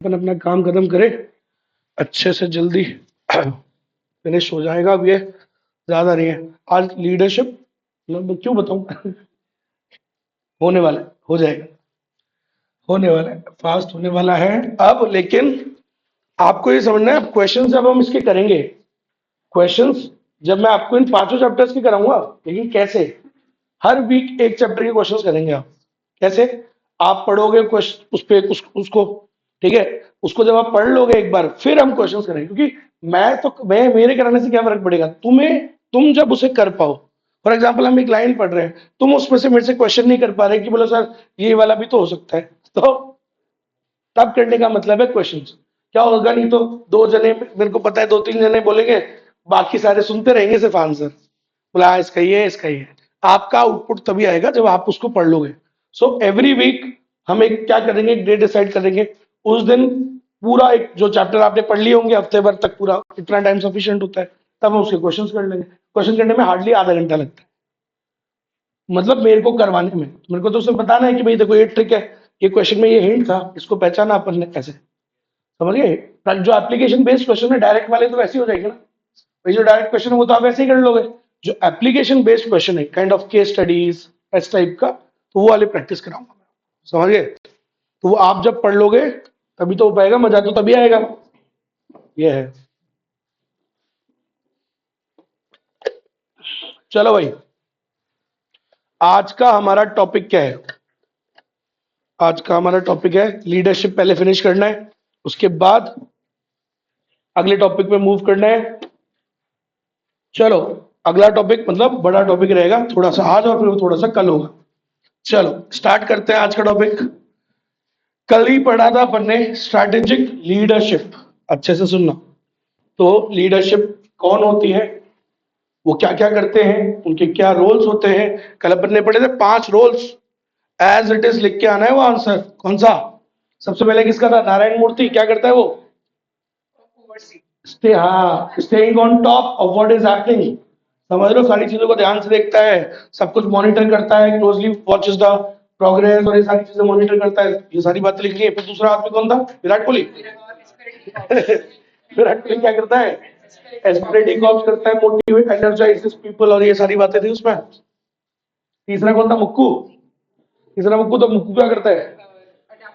अपन अपना काम खत्म करें अच्छे से, जल्दी फिनिश हो जाएगा। अब ये ज्यादा नहीं है आज लीडरशिप, मतलब क्यों बताऊं होने वाला है, हो जाएगा, होने वाला है, फास्ट होने वाला है अब। लेकिन आपको ये समझना है, क्वेश्चन जब हम इसके करेंगे, क्वेश्चंस जब मैं आपको इन पांचों चैप्टर्स की कराऊंगा, लेकिन कैसे, हर वीक एक चैप्टर के क्वेश्चंस करेंगे आप। कैसे? आप पढ़ोगे क्वेश्चन उस पे उसको, ठीक है, उसको जब आप पढ़ लोगे एक बार, फिर हम क्वेश्चंस करेंगे। क्योंकि मैं मेरे कराने से क्या फर्क पड़ेगा तुम्हें, तुम जब उसे कर पाओ। फॉर एग्जाम्पल हम एक लाइन पढ़ रहे हैं, तुम उसमें से मेरे से क्वेश्चन नहीं कर पा रहे कि बोलो सर ये वाला भी तो हो सकता है, तो तब करने का मतलब है क्वेश्चंस। क्या होगा, नहीं तो दो जने, मेरे को पता है दो तीन जने बोलेंगे, बाकी सारे सुनते रहेंगे सिर्फ आंसर, बोला हाँ, इसका ये है, इसका ये है। आपका आउटपुट तभी आएगा जब आप उसको पढ़ लोगे। सो एवरी वीक हम एक क्या करेंगे, एक डे डिसाइड करेंगे। उस दिन पूरा एक जो चैप्टर आपने पढ़ लिए होंगे हफ्ते भर तक, पूरा इतना टाइम सफिशिएंट होता है, तब हम उसके क्वेश्चन कर लेंगे। क्वेश्चन करने में हार्डली आधा घंटा लगता है, मतलब मेरे को करवाने में। मेरे को तो उसे बताना है कि भाई देखो ये ट्रिक है, ये क्वेश्चन में ये हिंट था, इसको पहचाना अपन ने कैसे, समझ गए? जो एप्लीकेशन बेस्ड क्वेश्चन है डायरेक्ट वाले तो वैसे ही हो जाएंगे ना, भाई जो डायरेक्ट क्वेश्चन है वो तो आप वैसे ही कर लोगे। जो एप्लीकेशन बेस्ड क्वेश्चन है, काइंड ऑफ केस स्टडीज इस टाइप का, तो वो वाले प्रैक्टिस कराऊंगा मैं, समझ गए? तो वो आप जब पढ़ लोगे तभी तो हो पाएगा, मजा तो तभी आएगा। ये है। चलो भाई, आज का हमारा टॉपिक क्या है? आज का हमारा टॉपिक है लीडरशिप, पहले फिनिश करना है, उसके बाद अगले टॉपिक पे मूव करना है। चलो, अगला टॉपिक मतलब बड़ा टॉपिक रहेगा, थोड़ा सा आज और फिर वो थोड़ा सा कल होगा। चलो स्टार्ट करते हैं आज का टॉपिक। कल ही पढ़ा था अपन ने स्ट्रैटेजिक लीडरशिप, अच्छे से सुनना। तो लीडरशिप कौन होती है, वो क्या क्या करते हैं, उनके क्या रोल्स होते हैं। कल अपन ने पढ़े थे 5 रोल्स, एज इट इज लिख के आना है वो आंसर। कौन सा? सबसे पहले किसका था? नारायण मूर्ति। क्या करता है वो? Staying on top of what is happening. समझ लो, सारी चीजों को ध्यान से देखता है, सब कुछ मॉनिटर करता है, क्लोजली वॉचेस द प्रोग्रेस, और ये सारी चीजें मॉनिटर करता है। ये सारी बातें लिखनी है। फिर दूसरा आदमी कौन था? विराट कोहली। विराट कोहली क्या करता है? एस्पिरेटिंग कॉप्स करता है, मोटिवेट एनर्जाइज पीपल, और ये सारी बातें थी उसमें। तीसरा कौन था? मुक्कू। तीसरा मुक्कू, तो मुक्कू क्या करता है?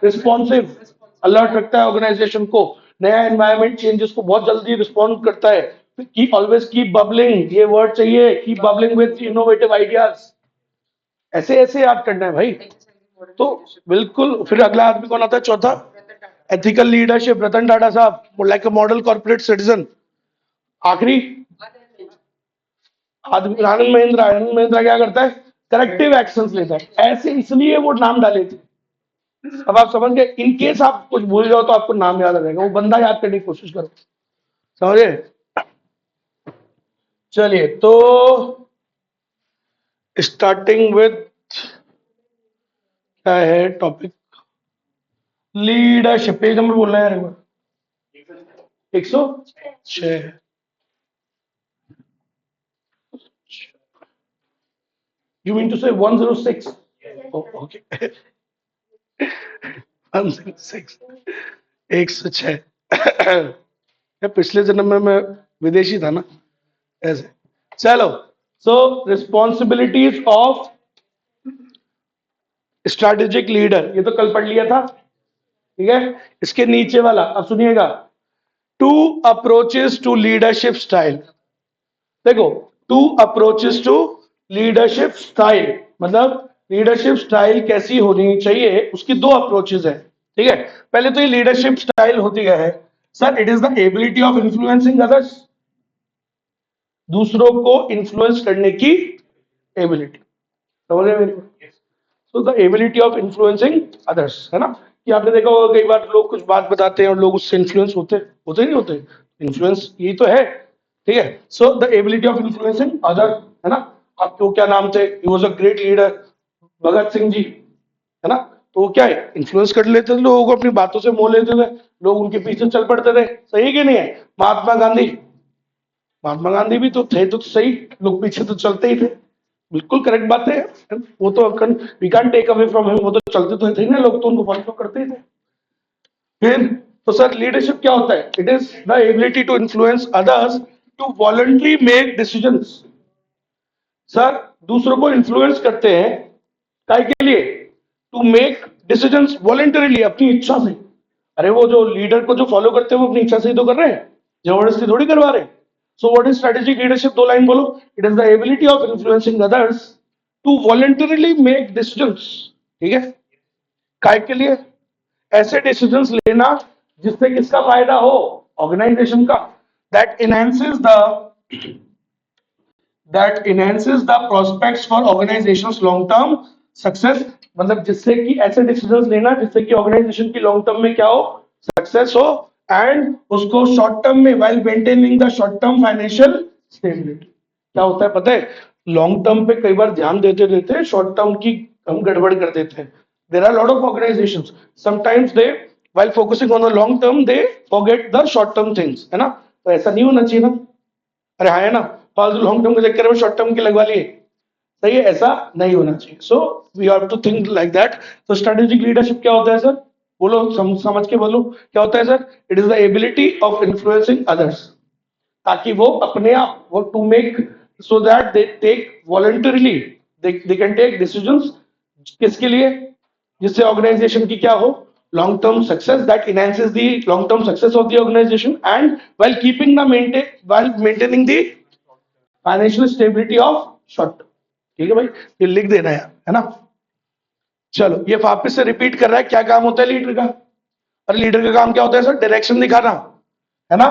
रिस्पॉन्सिव, अलर्ट रखता है ऑर्गेनाइजेशन को, नया एनवायरमेंट चेंजेस को बहुत जल्दी रिस्पॉन्ड करता है। कीप ऑलवेज कीप बबलिंग, ये वर्ड चाहिए, keep bubbling with innovative ideas. ऐसे ऐसे याद करना है भाई। तो बिल्कुल। फिर अगला आदमी कौन आता है? चौथा, एथिकल लीडरशिप, रतन टाटा साहब, like a model corporate citizen. आखिरी आदमी आनंद महिंद्रा क्या करता है? करेक्टिव एक्शंस लेता है। ऐसे इसलिए वो नाम डाले थे। अब आप समझ गए। इन केस आप कुछ भूल जाओ तो आपको नाम याद आ जाएगा, वो बंदा याद करने की कोशिश करो, समझे? चलिए, तो स्टार्टिंग विद क्या है टॉपिक? लीडरशिप। पेज नंबर बोलना है यार एक बार। 106। यू मीन टू से 106? ओके, 106, 106। पिछले जन्म में मैं विदेशी था ना, ऐसे। चलो, सो रिस्पॉन्सिबिलिटीज ऑफ स्ट्रैटेजिक लीडर, ये तो कल पढ़ लिया था, ठीक है। इसके नीचे वाला अब सुनिएगा, 2 अप्रोचेस टू लीडरशिप स्टाइल। देखो, 2 अप्रोचेस टू लीडरशिप स्टाइल, मतलब लीडरशिप स्टाइल कैसी होनी चाहिए, उसकी 2 अप्रोचेस है, ठीक है। पहले तो ये लीडरशिप स्टाइल होती क्या है? Sir, it is the ability of influencing others, दूसरों को इन्फ्लुएंस करने की एबिलिटी, समझ रहे मेरी? सो the ability of influencing others, है ना? कि आपने देखा होगा कई बार लोग कुछ बात बताते हैं और लोग उससे इन्फ्लुएंस होते होते नहीं होते। इन्फ्लुएंस यही तो है, ठीक है। So the ability of influencing other, है ना? आपको क्या नाम थे? He was a great leader, Bhagat Singh ji, है ना? तो वो क्या है, इन्फ्लुएंस कर लेते थे लोगों को, अपनी बातों से मोह लेते थे, लोग उनके पीछे चल पड़ते थे। सही कि नहीं है? महात्मा गांधी, महात्मा गांधी भी तो थे तो सही, लोग पीछे तो चलते ही थे। बिल्कुल करेक्ट बात है। वो तो we can't take away from him, वो तो चलते तो थे ना, लोग तो उनको फॉलो करते ही थे। फिर तो सर लीडरशिप क्या होता है? It is the ability to influence others to voluntary make decisions. Sir दूसरों को इन्फ्लुएंस करते हैं काय के लिए? टू मेक डिसीजंस वॉलंटरीली, अपनी इच्छा से। अरे वो जो लीडर को जो फॉलो करते हैं वो अपनी इच्छा से ही तो कर रहे हैं, जबरदस्ती थोड़ी करवा रहे हैं। So what is strategic leadership? दो लाइन बोलो। It is the ability of influencing others to voluntarily make decisions. ठीक है, काय के लिए? ऐसे डिसीजंस लेना जिससे किसका फायदा हो? ऑर्गेनाइजेशन का। That enhances the prospects for organization's long term success। मतलब जिससे कि ऐसे डिसीजंस लेना जिससे कि ऑर्गेनाइजेशन की लॉन्ग टर्म में क्या हो? सक्सेस हो। एंड उसको शॉर्ट टर्म में while maintaining the short term financial stability। क्या होता है पता है? लॉन्ग टर्म पे कई बार ध्यान देते देते शॉर्ट टर्म की हम गड़बड़ कर देते हैं। There are lot of organisations sometimes they while focusing on the long term they forget the short term things, है ना? तो ऐसा नहीं होना चाहिए ना। अरे हाँ, है ना? फालतू लॉन्ग टर्म के चक्कर में शॉर्ट टर्म के लगवा लिए, सही है? ऐसा नहीं होना चाहिए। So we have to think like that. तो स्ट्रेटेजिक लीडरशिप क्या होता है सर? बोलो, समझ के बोलो क्या होता है sir? It is the ability of influencing others, ताकि वो अपने आप वो to make so that they take voluntarily they can take decisions. किसके लिए? जिससे ऑर्गेनाइजेशन की क्या हो? Long term success. That enhances the long term success of the organisation and while maintaining the financial stability of short term. ठीक है भाई, ये लिख देना है ना? चलो, ये वापस से रिपीट कर रहा है। क्या काम होता है लीडर का? और लीडर का काम क्या होता है सर? डायरेक्शन दिखाना, है ना?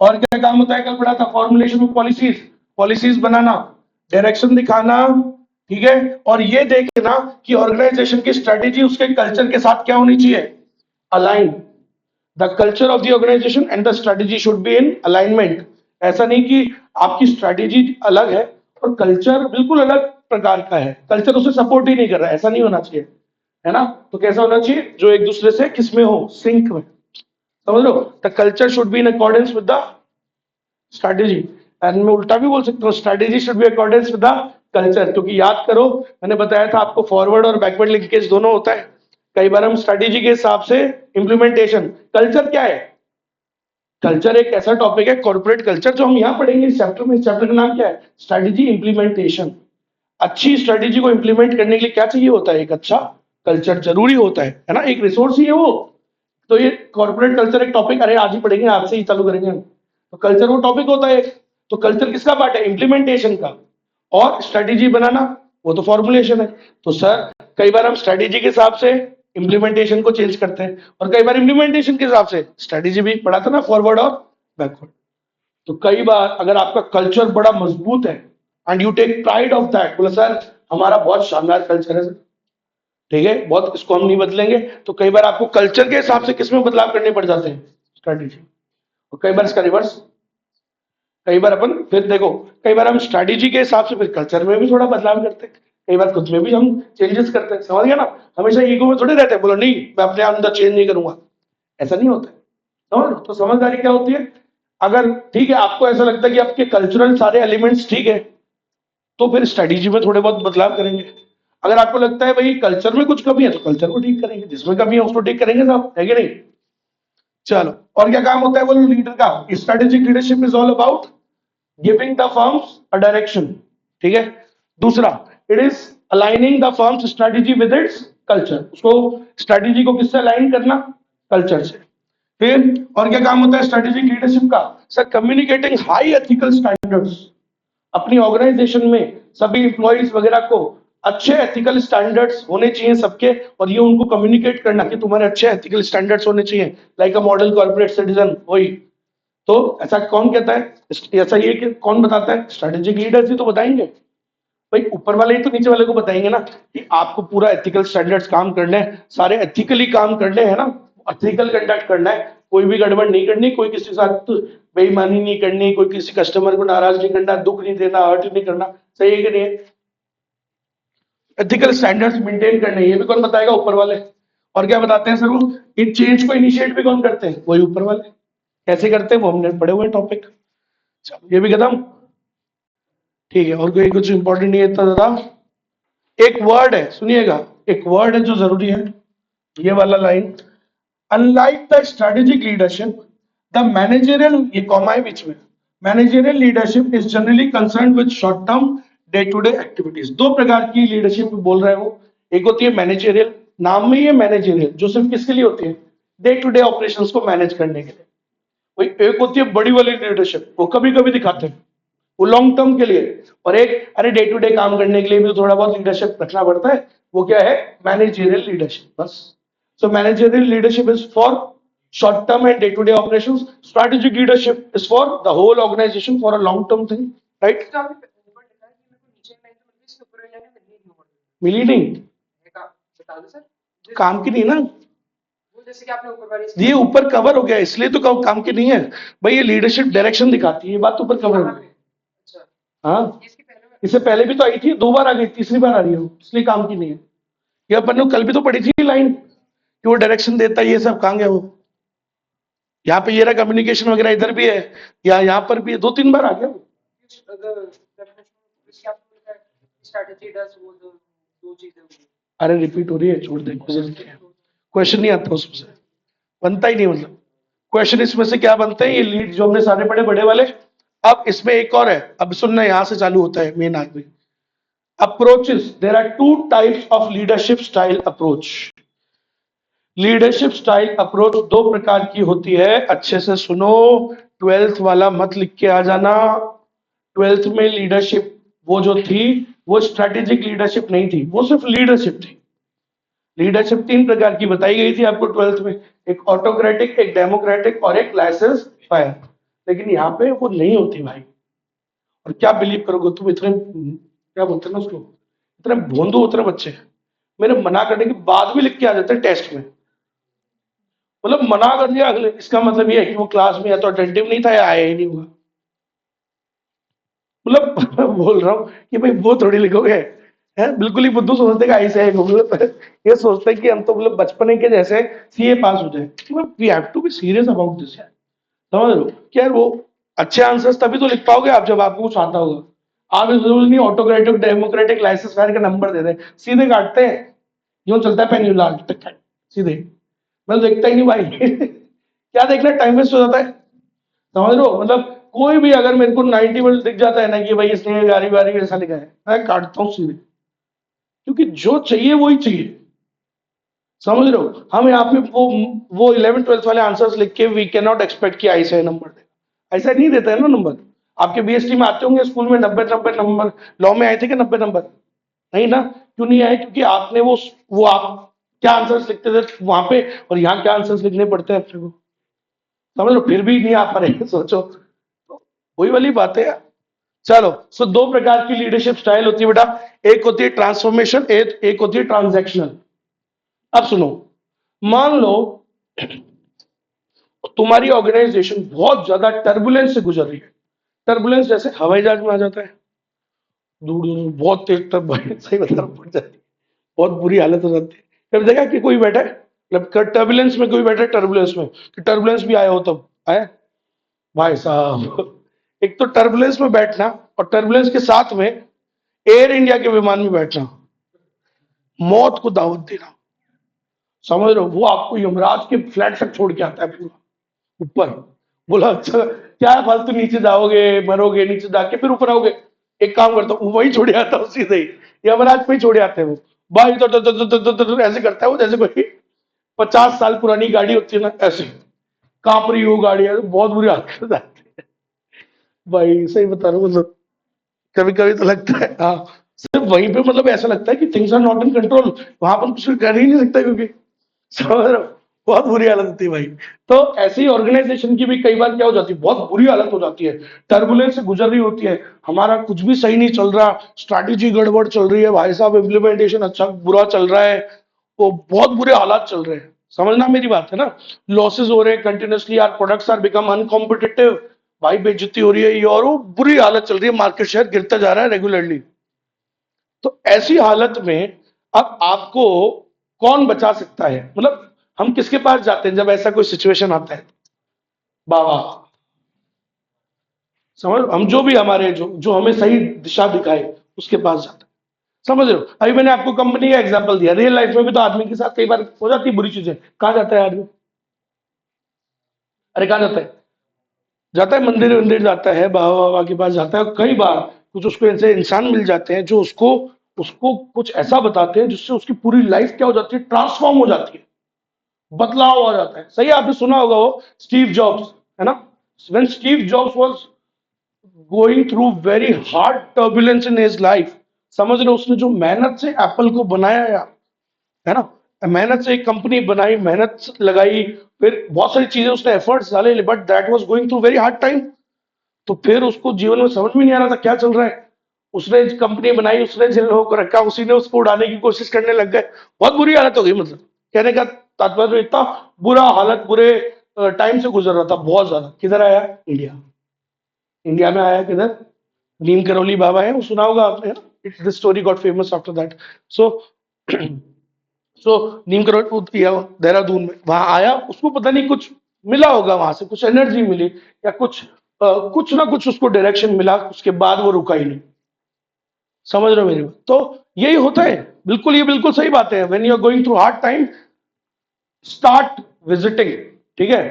और क्या काम होता है? कल पढ़ा था, formulation of policies, policies banana, direction दिखाना। ठीक है, और ये देखना कि ऑर्गेनाइजेशन की स्ट्रेटेजी उसके कल्चर के साथ क्या होनी चाहिए? Align. The culture of the organisation and the strategy should be in alignment. ऐसा नहीं कि आपकी स्ट्रेटेजी अलग है और कल्चर बिल्कुल अलग प्रकार का है, कल्चर उसे सपोर्ट ही नहीं कर रहा है। ऐसा नहीं होना चाहिए, है ना? तो कैसा होना चाहिए? जो एक दूसरे से किसमें हो? सिंक में। समझ लो, the culture should be in accordance with the strategy. And मैं उल्टा भी बोल सकता हूँ, strategy should be accordance with the culture. क्योंकि याद करो, मैंने बताया था आपको फॉरवर्ड और बैकवर्ड लिंकेज दोनों होता है। कई बार हम स्ट्रेटेजी के हिसाब से इंप्लीमेंटेशन। कल्चर क्या है? कल्चर एक ऐसा टॉपिक है, कॉर्पोरेट कल्चर, जो हम यहाँ पढ़ेंगे इस चैप्टर में। इस चैप्टर का नाम क्या है? Strategy implementation. अच्छी स्ट्रेटेजी को इंप्लीमेंट करने के लिए क्या चाहिए होता है? एक अच्छा कल्चर जरूरी होता है ना? एक रिसोर्स ही है वो। तो ये कॉर्पोरेट कल्चर एक टॉपिक, अरे आज ही पढ़ेंगे, आज से ही चालू करेंगे हम। तो कल्चर वो टॉपिक होता है। तो कल्चर किसका पार्ट है? इंप्लीमेंटेशन का। और स्ट्रेटेजी बनाना वो तो फॉर्मुलेशन है। तो सर कई बार हम स्ट्रेटेजी के हिसाब से इंप्लीमेंटेशन को चेंज करते हैं और कई बार इंप्लीमेंटेशन के हिसाब से स्ट्रेटेजी। भी पढ़ा था ना, फॉरवर्ड और बैकवर्ड। तो कई बार अगर आपका कल्चर बड़ा मजबूत है and you take pride of that, बोला सर हमारा बहुत शानदार कल्चर है सर, ठीक है, बहुत, इसको हम नहीं बदलेंगे। तो कई बार आपको कल्चर के हिसाब से किसमें बदलाव करने पड़ जाते हैं? स्ट्रेटेजी। और कई बार इसका रिवर्स, कई बार अपन फिर देखो, कई बार हम स्ट्रेटेजी के हिसाब से फिर कल्चर में भी थोड़ा बदलाव करते हैं। कई बार खुद में भी हम चेंजेस करते हैं। समझ गया ना? हमेशा ईगो में थोड़े रहते हैं, बोलो नहीं मैं अपने अंदर चेंज नहीं करूंगा, ऐसा नहीं होता है। समझ लो? तो समझदारी क्या होती है? अगर ठीक है आपको ऐसा लगता है कि आपके कल्चरल सारे एलिमेंट्स ठीक है, तो फिर स्ट्रेटेजी में थोड़े बहुत बदलाव करेंगे। अगर आपको लगता है भाई कल्चर में कुछ कमी है तो कल्चर को ठीक करेंगे, जिसमें कमी है उसको ठीक करेंगे साहब, है कि नहीं? चलो, और क्या काम होता है बोलो लीडर का? Strategic leadership is all about giving the firms a direction. ठीक है। दूसरा, it is aligning the firms strategy with its culture. उसको स्ट्रेटेजी को किससे अलाइन करना? कल्चर से। फिर और क्या काम होता है स्ट्रेटेजिक लीडरशिप का? Sir communicating high ethical standards. अपनी ऑर्गेनाइजेशन में सभी इंप्लॉइज वगैरह को अच्छे एथिकल स्टैंडर्ड्स होने चाहिए सबके, और ये उनको कम्युनिकेट करना कि तुम्हारे अच्छे एथिकल स्टैंडर्ड्स होने चाहिए, like a model corporate citizen. वही तो, ऐसा कौन कहता है? ऐसा ये कि कौन बताता है? स्ट्रेटेजिक लीडर्स ही तो बताएंगे भाई। ऊपर वाले ही तो नीचे वाले को बताएंगे ना कि आपको पूरा एथिकल स्टैंडर्ड्स काम करने हैं, सारे एथिकली काम करने हैं ना, एथिकल कंडक्ट करना है, कोई भी गड़बड़ नहीं करनी, कोई किसी के साथ बेईमानी नहीं करनी, कोई किसी कस्टमर को नाराज नहीं करना, दुख नहीं देना, हर्ट नहीं करना। सही है कि नहीं? एथिकल स्टैंडर्ड्स मेंटेन करने, ये भी कौन बताएगा? ऊपर वाले। और क्या बताते हैं सर वो? इन चेंज को इनिशिएट भी कौन करते हैं? वही ऊपर वाले। कैसे करते हैं वो हमने पढ़े हुए टॉपिक। ये भी खत्म। ठीक है, और कोई कुछ इंपॉर्टेंट नहीं है इतना ज्यादा। एक वर्ड है, सुनिएगा, एक वर्ड है जो जरूरी है, ये वाला line. Unlike the strategic leadership, the managerial, ये कॉमा है बीच में, managerial leadership is generally concerned with short term day to day activities. दो प्रकार की लीडरशिप बोल रहे हो, एक होती है मैनेजरियल, नाम में ही है मैनेजरियल, जो सिर्फ किसके लिए होती है, डे टू डे ऑपरेशंस को मैनेज करने के लिए। वही एक होती है बड़ी वाली लीडरशिप, वो कभी कभी दिखाते हैं, वो लॉन्ग टर्म के लिए। और एक अरे डे टू डे काम करने के लिए भी तो थोड़ा बहुत लीडरशिप रखना पड़ता है, वो क्या है, मैनेजरियल लीडरशिप बस। So managerial leadership is for short term and day to day operation, strategic leadership is for the whole organisation for a long term thing, right. मिली नहीं, काम की नहीं ना, जैसे कि आपने ऊपर वाली ये ऊपर कवर हो गया इसलिए तो काम की नहीं है भाई, ये लीडरशिप डायरेक्शन दिखाती है, ये बात ऊपर कवर हो गई। हाँ, इससे पहले भी तो आई थी, 2 बार आ गई, तीसरी बार आ रही है, इसलिए काम की नहीं है। ये अपन ने कल भी तो पढ़ी थी लाइन कि वो डायरेक्शन देता है, ये सब कहाँ गया वो। यहाँ पे ये रहा कम्युनिकेशन वगैरह, इधर भी है, या यहाँ पर भी है, 2-3 बार आ गया वो। अरे रिपीट हो रही है, छोड़ दे, क्वेश्चन नहीं आता उसमें से, बनता ही नहीं, मतलब क्वेश्चन इसमें से क्या बनते हैं, ये लीड जो हमने सारे पढ़े बड़े वाले। अब इसमें एक और है, अब सुनना, यहां से चालू होता है मेन आदमी। Approaches, there are 2 types of leadership style approach. Leadership style approach 2 प्रकार की होती है, अच्छे से सुनो, 12th वाला मत लिख के आ जाना। 12th में लीडरशिप वो जो थी, वो स्ट्रेटेजिक लीडरशिप नहीं थी, वो सिर्फ लीडरशिप थी। लीडरशिप 3 प्रकार की बताई गई थी आपको 12th में, एक ऑटोक्रेटिक, एक डेमोक्रेटिक और एक लाइसेंस फायर। लेकिन यहाँ पे वो नहीं होती भाई। और क्या बिलीव करोगे तुम, इतने क्या बोलते हैं ना उसको, इतने भोंदू उतरे बच्चे मेरे मना करने के बाद भी लिख के आ जाते हैं टेस्ट में। मतलब मना कर दिया अगले, इसका मतलब ये है कि वो क्लास में या तो अटेंटिव नहीं था या आया ही नहीं हुआ। मतलब बोल रहा हूँ कि भाई वो थोड़ी लिखोगे, है बिल्कुल ही बुद्धू सोचते हैं ऐसे है, मतलब ये सोचते हैं कि हम तो मतलब बचपन के जैसे सीए पास हो जाए। We have to be serious about this यार, समझ लो कि यार वो अच्छे आंसर्स तभी तो लिख पाओगे आप जब आपको कुछ आता होगा। आप इस जरूरी नहीं ऑटोक्रेटिक डेमोक्रेटिक लाइसेंस फायर का नंबर दे दें, सीधे काटते हैं, यूं चलता है पेन सीधे, मैं तो देखता ही नहीं भाई क्या देखना, टाइम वेस्ट हो जाता है, समझ लो। मतलब कोई भी अगर मेरे को 90 दिख जाता है ना कि भाई इसने गारी बारी ऐसा लिखा है, मैं काटता हूँ सीधे, क्योंकि जो चाहिए वही चाहिए, समझ रहे हो। हम यहाँ पे वो 11th 12th वाले आंसर्स लिख के वी कैन नॉट एक्सपेक्ट कि ऐसे नंबर दे, ऐसा नहीं देता है ना नंबर। आपके बीएसटी में आते होंगे स्कूल में 90-90 नंबर, लॉ में आए थे कि 90 नंबर, नहीं ना, क्यों नहीं आए, क्योंकि आपने वो आप क्या आंसर्स लिखते थे वहां पे, और यहाँ क्या आंसर्स लिखने पड़ते हैं अपने को, समझ लो, फिर भी नहीं आ पा रहे सोचो, तो वही वाली बात है। चलो, सो 2 प्रकार की लीडरशिप स्टाइल होती है बेटा, एक होती है ट्रांसफॉर्मेशन, एक होती है ट्रांजैक्शनल। अब सुनो, मान लो तुम्हारी ऑर्गेनाइजेशन बहुत ज्यादा टर्बुलेंस से गुजर रही है, टर्बुलेंस जैसे हवाई जहाज में आ जाता है, दूर दूर में बहुत तेज सही बता रहा हूं, पड़ जाती है, बहुत बुरी हालत हो जाती है। कभी देखा कि कोई बैठा है, मतलब टर्बुलेंस में कोई बैठा है, टर्बुलेंस में, कि टर्बुलेंस भी आया हो तब आया भाई साहब। एक तो टर्बुलेंस में बैठना, और टर्बुलेंस के साथ में एयर इंडिया के विमान में बैठना, मौत को दावत देना, समझ रहे हो, वो आपको यमराज के फ्लैट तक छोड़ के आता है पूरा ऊपर। बोला अच्छा क्या है, फालतू नीचे जाओगे, मरोगे, नीचे जाके फिर ऊपर आओगे, एक काम करता हूँ वही छोड़ आता हूँ सीधे ही, यमराज पे ही छोड़ आते हैं वो भाई, तो ऐसे करता है वो, जैसे कोई 50 साल पुरानी गाड़ी होती है ना, ऐसे कांप रही हो गाड़ी, बहुत बुरी हालत हो जाती है भाई, सही बता रहा हूँ, मतलब कभी कभी तो लगता है, हाँ, सिर्फ वहीं पे मतलब ऐसा लगता है कि things are not in control, वहां पर कुछ कर ही नहीं सकता, क्योंकि समझ रहे हो, बहुत बुरी हालत होती है भाई। तो ऐसी ऑर्गेनाइजेशन की भी कई बार क्या हो जाती है, बहुत बुरी हालत हो जाती है, टर्बुलेंस से गुजर रही होती है, हमारा कुछ भी सही नहीं चल रहा, स्ट्रैटेजी गड़बड़ चल रही है भाई साहब, इम्प्लीमेंटेशन अच्छा बुरा चल रहा है, वो बहुत बुरे हालात चल रहे हैं, समझना मेरी बात है ना, लॉसेस हो रहे हैं कंटिन्यूसली, यार प्रोडक्ट्स आर बिकम अनकॉम्पिटिटिव, भाई बेइज्जती हो रही है ये, और वो बुरी हालत चल रही है, मार्केट शेयर गिरता जा रहा है रेगुलरली। तो ऐसी हालत में अब आपको कौन बचा सकता है, मतलब हम किसके पास जाते हैं जब ऐसा कोई सिचुएशन आता है, बाबा, समझ, हम जो भी हमारे जो जो हमें सही दिशा दिखाए उसके पास जाते हैं, समझ रहे हो। अभी मैंने आपको कंपनी का एग्जांपल दिया, रियल लाइफ में भी तो आदमी के साथ कई बार हो जाती है बुरी चीजें, कहाँ जाता है आदमी, अरे कहाँ जाता है? जाता है मंदिर वंदिर जाता है, बाबा बाबा के पास जाता है, और कई बार कुछ उसको ऐसे इंसान मिल जाते हैं जो उसको उसको कुछ ऐसा बताते हैं जिससे उसकी पूरी लाइफ क्या हो जाती है, ट्रांसफॉर्म हो जाती है, बदलाव आ जाता है। सही है, आपने सुना होगा वो स्टीव जॉब्स, है ना? When Steve jobs was going through very hard turbulence in his life, समझ रहे हो, उसने जो मेहनत से एप्पल को बनाया यार, है ना, मेहनत से एक कंपनी बनाई, मेहनत लगाई, फिर बहुत सारी चीजें उसने एफर्ट्स डाले, but that was going through very hard time. तो फिर उसको जीवन में समझ में नहीं आ रहा था क्या चल रहा है। उसने कंपनी बनाई, उसने जिन लोगों को रखा, उसी ने उसको उड़ाने की कोशिश करने लग गए। बहुत बुरी हालत हो गई, मतलब कहने का तात्पर्य इतना बुरा हालत, बुरे टाइम से गुजर रहा था बहुत ज्यादा। किधर आया? इंडिया। इंडिया में आया किधर? नीम करोली बाबा है, वो सुना होगा आपने, है ना? It this story got famous after that. So so Neem Karoli Dehradun में वहां आया, उसको पता नहीं कुछ मिला होगा, वहां से कुछ एनर्जी मिली, या कुछ ना कुछ उसको डायरेक्शन मिला, उसके बाद वो रुका ही नहीं। समझ रहे हो मेरी बात? तो यही होता है, बिल्कुल, ये बिल्कुल सही बात है। When you are going through hard time, start visiting, ठीक है,